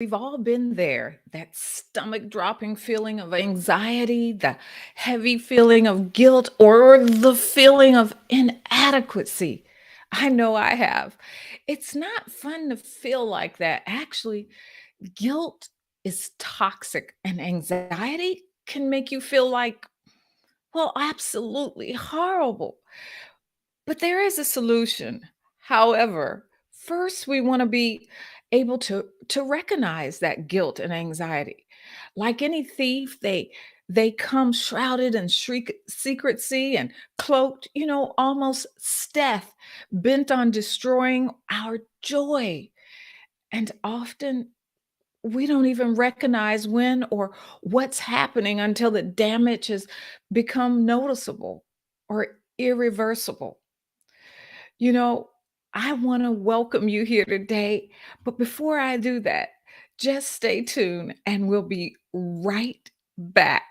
We've all been there, that stomach dropping feeling of anxiety, the heavy feeling of guilt, or the feeling of inadequacy. I know I have. It's not fun to feel like that. Actually, guilt is toxic, and anxiety can make you feel like, well, absolutely horrible. But there is a solution. However, first we want to be able to recognize that guilt and anxiety. Like any thief, they come shrouded in secrecy and cloaked, almost stealth, bent on destroying our joy. And often we don't even recognize when or what's happening until the damage has become noticeable or irreversible. You know, I want to welcome you here today. But before I do that, just stay tuned and we'll be right back.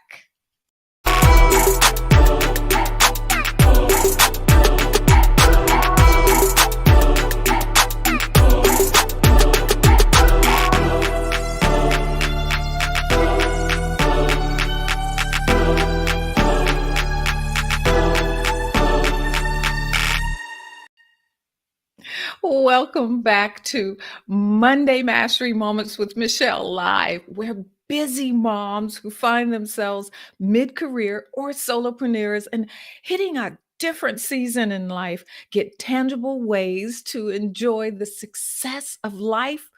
Welcome back to Monday Mastery Moments with Michelle Live, where busy moms who find themselves mid career or solopreneurs and hitting a different season in life get tangible ways to enjoy the success of life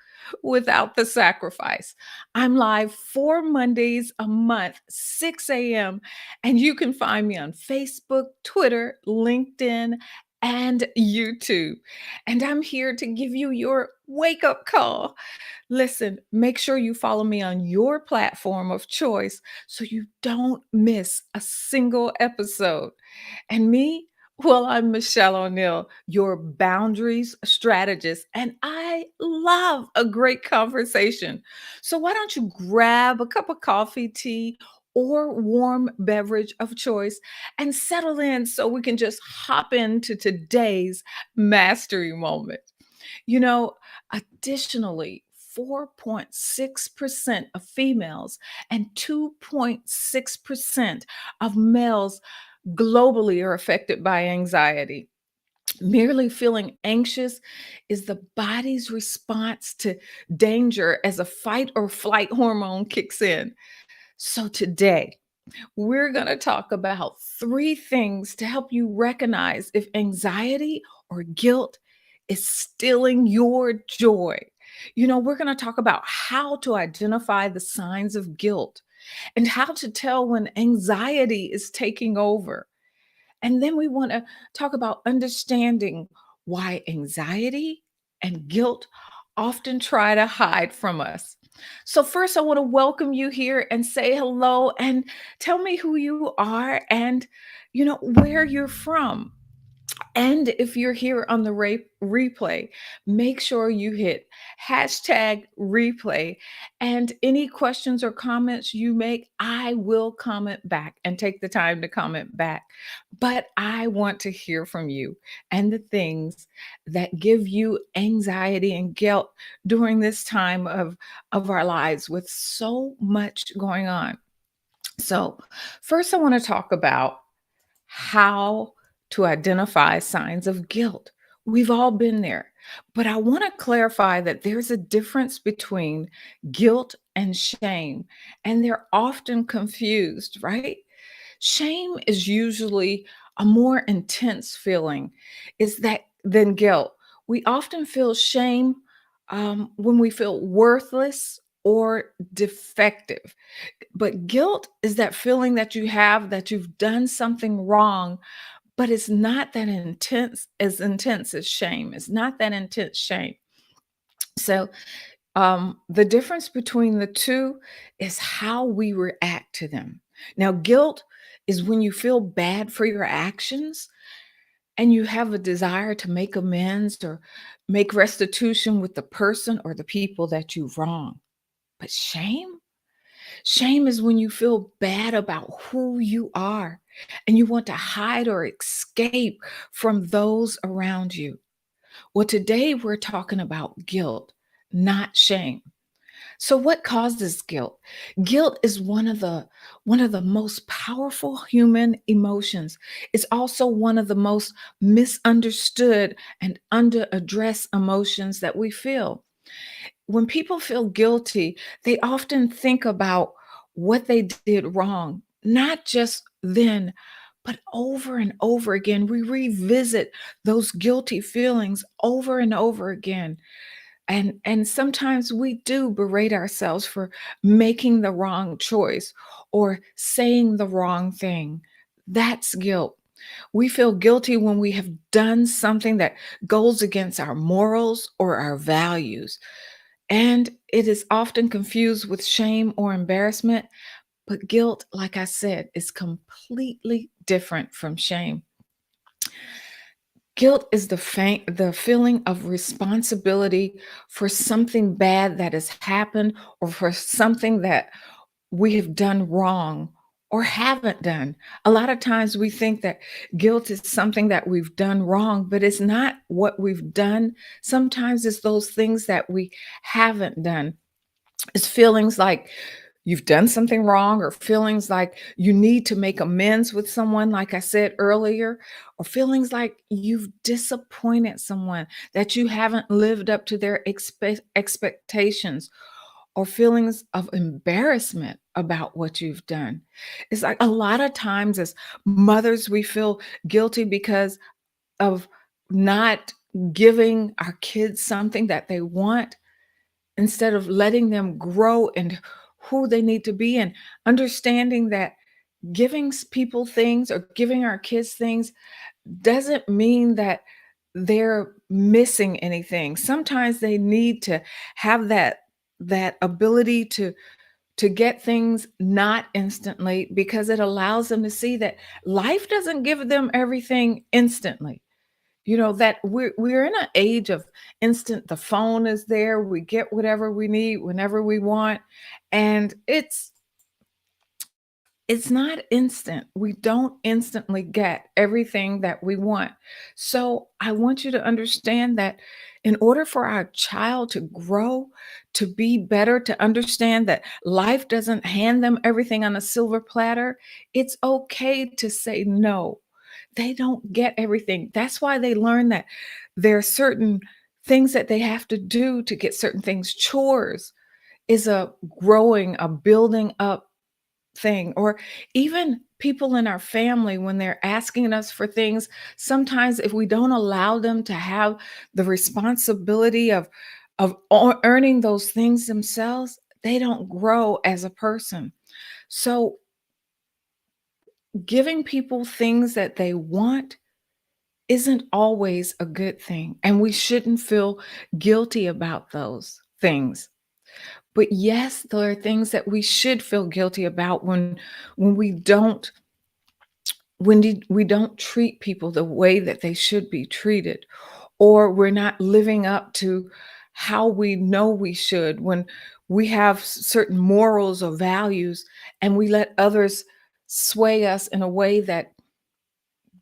without the sacrifice. I'm live 4 Mondays a month, 6 a.m., and you can find me on Facebook, Twitter, LinkedIn, and YouTube. And I'm here to give you your wake up call. Listen, make sure you follow me on your platform of choice so you don't miss a single episode. And me, well, I'm Michelle O'Neill, your boundaries strategist, and I love a great conversation. So why don't you grab a cup of coffee, tea, or warm beverage of choice and settle in so we can just hop into today's mastery moment. You know, Additionally, 4.6% of females and 2.6% of males globally are affected by anxiety. Merely feeling anxious is the body's response to danger as a fight or flight hormone kicks in. So, today, we're going to talk about three things to help you recognize if anxiety or guilt is stealing your joy. We're going to talk about how to identify the signs of guilt and how to tell when anxiety is taking over. And then we want to talk about understanding why anxiety and guilt often try to hide from us. So, first, I want to welcome you here and say hello and tell me who you are and, where you're from. And if you're here on the replay, make sure you hit hashtag replay. And any questions or comments you make, I will comment back and take the time to comment back. But I want to hear from you and the things that give you anxiety and guilt during this time of our lives with so much going on. So, first, I want to talk about how to identify signs of guilt. We've all been there. But I want to clarify that there's a difference between guilt and shame, and they're often confused, right? Shame is usually a more intense feeling is that than guilt. We often feel shame when we feel worthless or defective. But guilt is that feeling that you have that you've done something wrong, but it's not that intense as shame. It's not that intense shame. So the difference between the two is how we react to them. Now, guilt is when you feel bad for your actions and you have a desire to make amends or make restitution with the person or the people that you wrong. But shame? Shame is when you feel bad about who you are and you want to hide or escape from those around you. Well, today we're talking about guilt, not shame. So what causes guilt? Guilt is one of the most powerful human emotions. It's also one of the most misunderstood and underaddressed emotions that we feel. When people feel guilty, they often think about what they did wrong, not just then, but over and over again. We revisit those guilty feelings over and over again. And sometimes we do berate ourselves for making the wrong choice or saying the wrong thing. That's guilt. We feel guilty when we have done something that goes against our morals or our values. And it is often confused with shame or embarrassment. But guilt, like I said, is completely different from shame. Guilt is the feeling of responsibility for something bad that has happened or for something that we have done wrong or haven't done. A lot of times we think that guilt is something that we've done wrong, but it's not what we've done. Sometimes it's those things that we haven't done. It's feelings like you've done something wrong, or feelings like you need to make amends with someone, like I said earlier, or feelings like you've disappointed someone, that you haven't lived up to their expectations, or feelings of embarrassment about what you've done. It's like a lot of times as mothers, we feel guilty because of not giving our kids something that they want, instead of letting them grow and who they need to be, and understanding that giving people things or giving our kids things doesn't mean that they're missing anything. Sometimes they need to have that ability to get things not instantly, because it allows them to see that life doesn't give them everything instantly. That we're in an age of instant. The phone is there, we get whatever we need whenever we want, and it's not instant. We don't instantly get everything that we want. So I want you to understand that in order for our child to grow, to be better, to understand that life doesn't hand them everything on a silver platter, it's okay to say no. They don't get everything. That's why they learn that there are certain things that they have to do to get certain things. Chores is a growing, a building up thing. Or even people in our family, when they're asking us for things, sometimes if we don't allow them to have the responsibility of earning those things themselves, they don't grow as a person. So giving people things that they want isn't always a good thing, and we shouldn't feel guilty about those things. But yes, there are things that we should feel guilty about when we don't treat people the way that they should be treated, or we're not living up to how we know we should, when we have certain morals or values and we let others sway us in a way that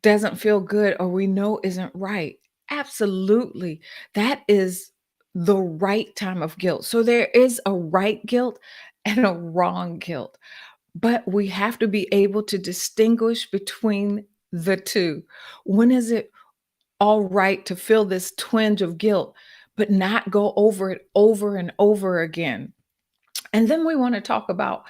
doesn't feel good or we know isn't right. Absolutely. That is the right time of guilt. So there is a right guilt and a wrong guilt, but we have to be able to distinguish between the two. When is it all right to feel this twinge of guilt, but not go over it over and over again? And then we want to talk about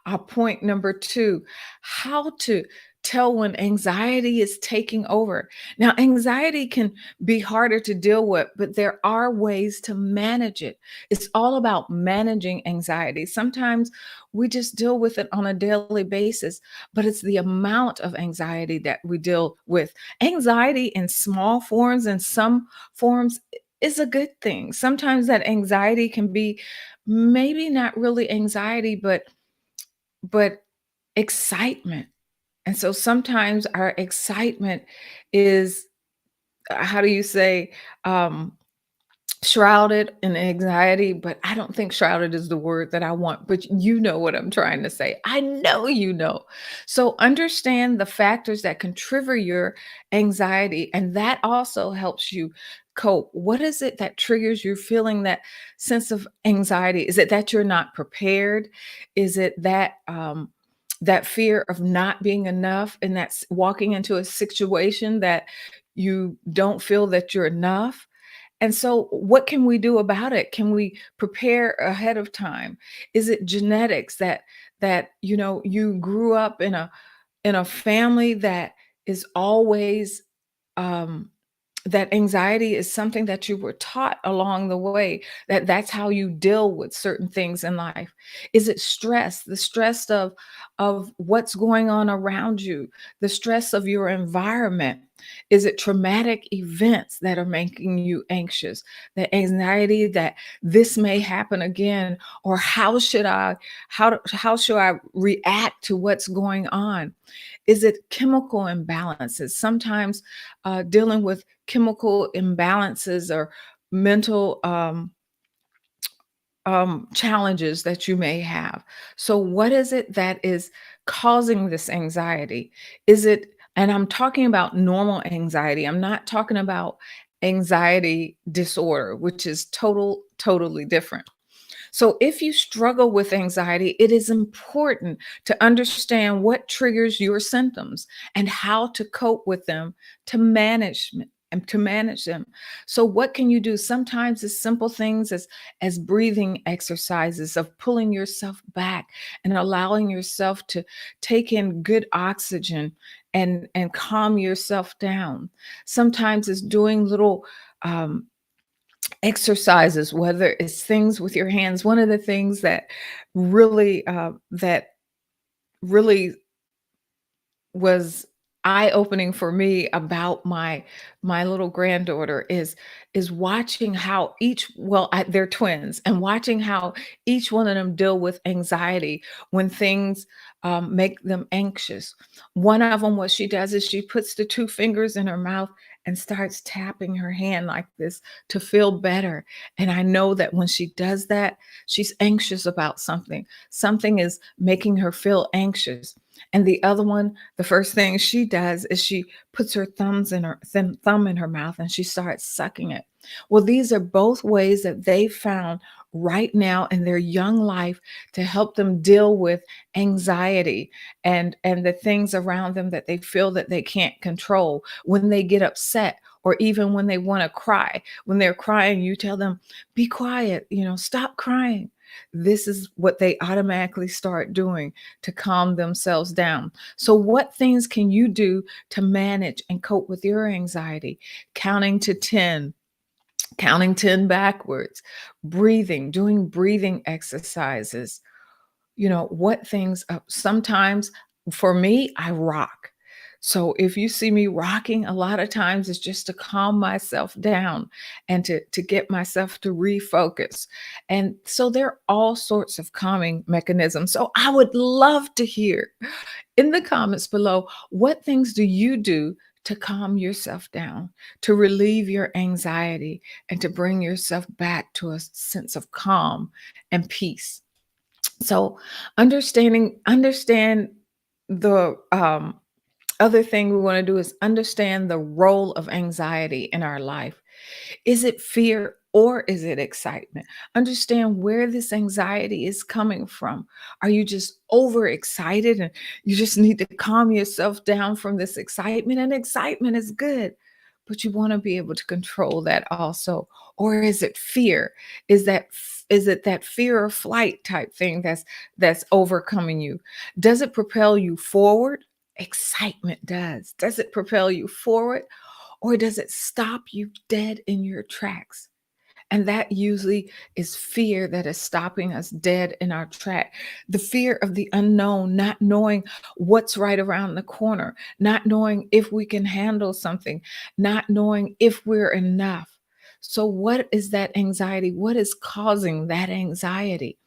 our point number two: how to tell when anxiety is taking over. Now, anxiety can be harder to deal with, but there are ways to manage it. It's all about managing anxiety. Sometimes we just deal with it on a daily basis, but it's the amount of anxiety that we deal with. Anxiety in small forms and some forms is a good thing. Sometimes that anxiety can be maybe not really anxiety, but excitement. And so sometimes our excitement is, how do you say, um, shrouded in anxiety, but I don't think shrouded is the word that I want, but you know what I'm trying to say. I know you know. So understand the factors that can trigger your anxiety, and that also helps you cope. What is it that triggers you feeling that sense of anxiety? Is it that you're not prepared? Is it that that fear of not being enough and that's walking into a situation that you don't feel that you're enough? And so what can we do about it? Can we prepare ahead of time? Is it genetics that you grew up in a family that is always um that anxiety is something that you were taught along the way, that that's how you deal with certain things in life? Is it stress, the stress of what's going on around you, the stress of your environment? Is it traumatic events that are making you anxious, the anxiety that this may happen again, or how should I react to what's going on? Is it chemical imbalances? Sometimes dealing with chemical imbalances or mental challenges that you may have. So, what is it that is causing this anxiety? Is it, and I'm talking about normal anxiety, I'm not talking about anxiety disorder, which is totally different. So, if you struggle with anxiety, it is important to understand what triggers your symptoms and how to cope with them to manage them. So, what can you do? Sometimes it's simple things as breathing exercises of pulling yourself back and allowing yourself to take in good oxygen and calm yourself down. Sometimes it's doing little um, exercises, whether it's things with your hands. One of the things that really was eye-opening for me about my little granddaughter is watching how they're twins, and watching how each one of them deal with anxiety when things make them anxious. One of them, what she does is she puts the two fingers in her mouth and starts tapping her hand like this to feel better. And I know that when she does that, she's anxious about something. Something is making her feel anxious. And the other one, the first thing she does is she puts her thumb in her mouth and she starts sucking it. Well, these are both ways that they found right now in their young life to help them deal with anxiety and the things around them that they feel that they can't control. When they get upset, or even when they want to cry, when they're crying, you tell them, be quiet, stop crying. This is what they automatically start doing to calm themselves down. So, what things can you do to manage and cope with your anxiety? Counting to 10, counting 10 backwards, breathing, doing breathing exercises. What things, sometimes for me, I rock. So if you see me rocking, a lot of times it's just to calm myself down and to get myself to refocus. And so there are all sorts of calming mechanisms. So I would love to hear in the comments below, what things do you do to calm yourself down, to relieve your anxiety, and to bring yourself back to a sense of calm and peace? So understand the other thing we want to do is understand the role of anxiety in our life. Is it fear or is it excitement? Understand where this anxiety is coming from. Are you just overexcited and you just need to calm yourself down from this excitement? And excitement is good, but you want to be able to control that also. Or is it fear? Is it that fear or flight type thing that's overcoming you? Does it propel you forward? Excitement does. Does it propel you forward? Or does it stop you dead in your tracks? And that usually is fear that is stopping us dead in our track. The fear of the unknown, not knowing what's right around the corner, not knowing if we can handle something, not knowing if we're enough. So, what is that anxiety? What is causing that anxiety?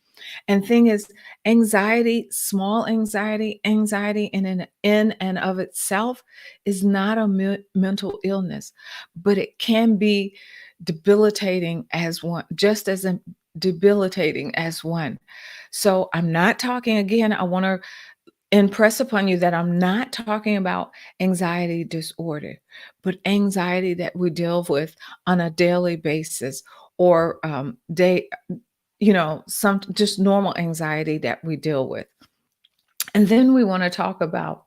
And thing is, anxiety, small anxiety in and of itself is not a mental illness, but it can be debilitating as one, just as debilitating as one. So I'm not talking, again, I want to impress upon you that I'm not talking about anxiety disorder, but anxiety that we deal with on a daily basis, or day, some just normal anxiety that we deal with. And then we want to talk about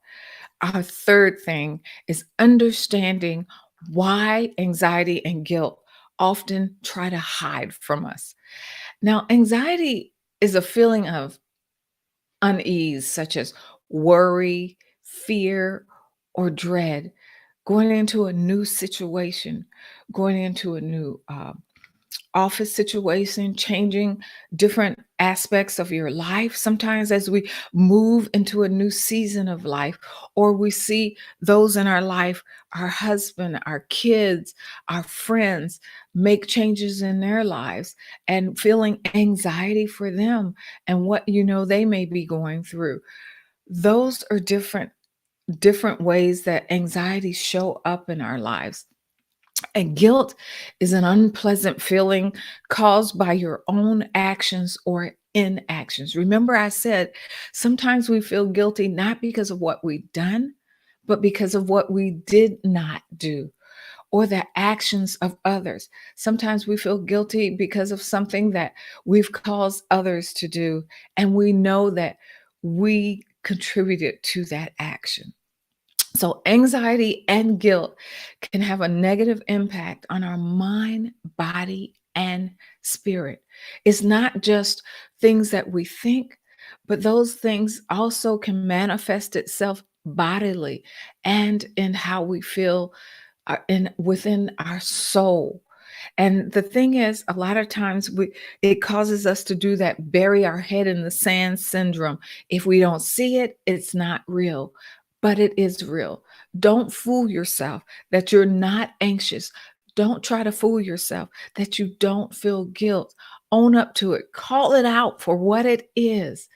our third thing is understanding why anxiety and guilt often try to hide from us. Now, anxiety is a feeling of unease, such as worry, fear, or dread, going into a new situation, going into a new office situation, changing different aspects of your life. Sometimes, as we move into a new season of life, or we see those in our life, our husband, our kids, our friends, make changes in their lives, and feeling anxiety for them and what they may be going through. Those are different ways that anxiety show up in our lives. And guilt is an unpleasant feeling caused by your own actions or inactions. Remember, I said sometimes we feel guilty not because of what we've done, but because of what we did not do, or the actions of others. Sometimes we feel guilty because of something that we've caused others to do, and we know that we contributed to that action. So, anxiety and guilt can have a negative impact on our mind, body, and spirit. It's not just things that we think, but those things also can manifest itself bodily and in how we feel in within our soul. And the thing is, a lot of times it causes us to do that bury our head in the sand syndrome. If we don't see it, it's not real, but it is real. Don't fool yourself that you're not anxious. Don't try to fool yourself that you don't feel guilt. Own up to it. Call it out for what it is,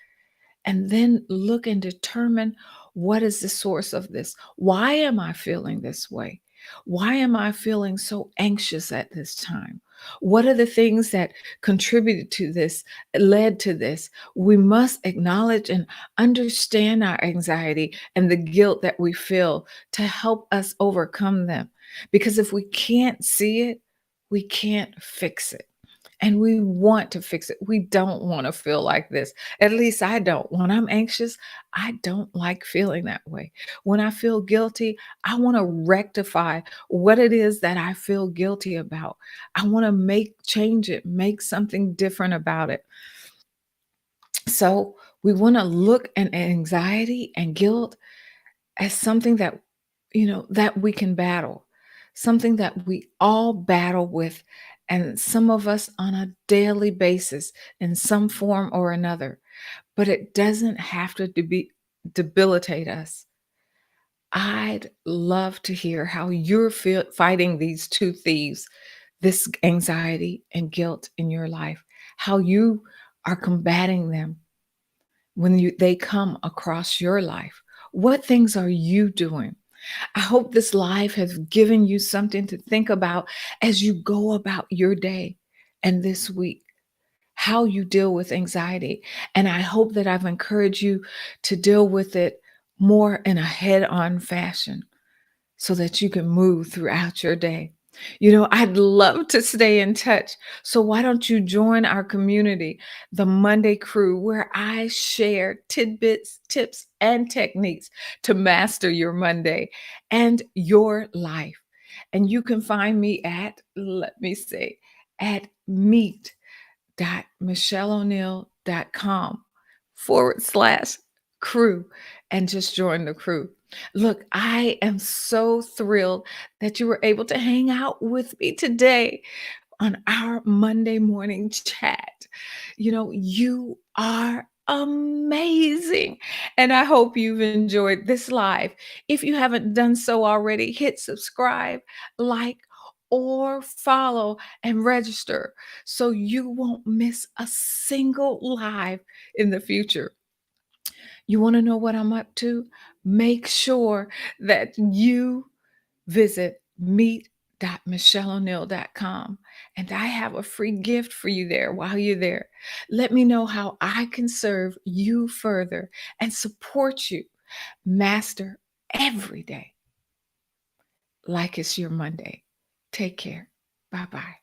and then look and determine, what is the source of this? Why am I feeling this way? Why am I feeling so anxious at this time? What are the things that contributed to this, led to this? We must acknowledge and understand our anxiety and the guilt that we feel to help us overcome them. Because if we can't see it, we can't fix it. And we want to fix it. We don't want to feel like this. At least I don't. When I'm anxious, I don't like feeling that way. When I feel guilty, I want to rectify what it is that I feel guilty about. I want to change it, make something different about it. So we want to look at anxiety and guilt as something that we can battle, something that we all battle with, and some of us on a daily basis in some form or another. But it doesn't have to debilitate us. I'd love to hear how you're fighting these two thieves, this anxiety and guilt in your life, how you are combating them when they come across your life. What things are you doing? I hope this live has given you something to think about as you go about your day and this week, how you deal with anxiety. And I hope that I've encouraged you to deal with it more in a head on fashion so that you can move throughout your day. I'd love to stay in touch. So why don't you join our community, the Monday Crew, where I share tidbits, tips, and techniques to master your Monday and your life. And you can find me at, let me see, at meet.michelleoneil.com/crew, and just join the crew. Look, I am so thrilled that you were able to hang out with me today on our Monday morning chat. You are amazing. And I hope you've enjoyed this live. If you haven't done so already, hit subscribe, like, or follow and register so you won't miss a single live in the future. You want to know what I'm up to? Make sure that you visit meet.michelleoneil.com And I have a free gift for you there while you're there. Let me know how I can serve you further and support you master every day like it's your Monday. Take care. Bye bye.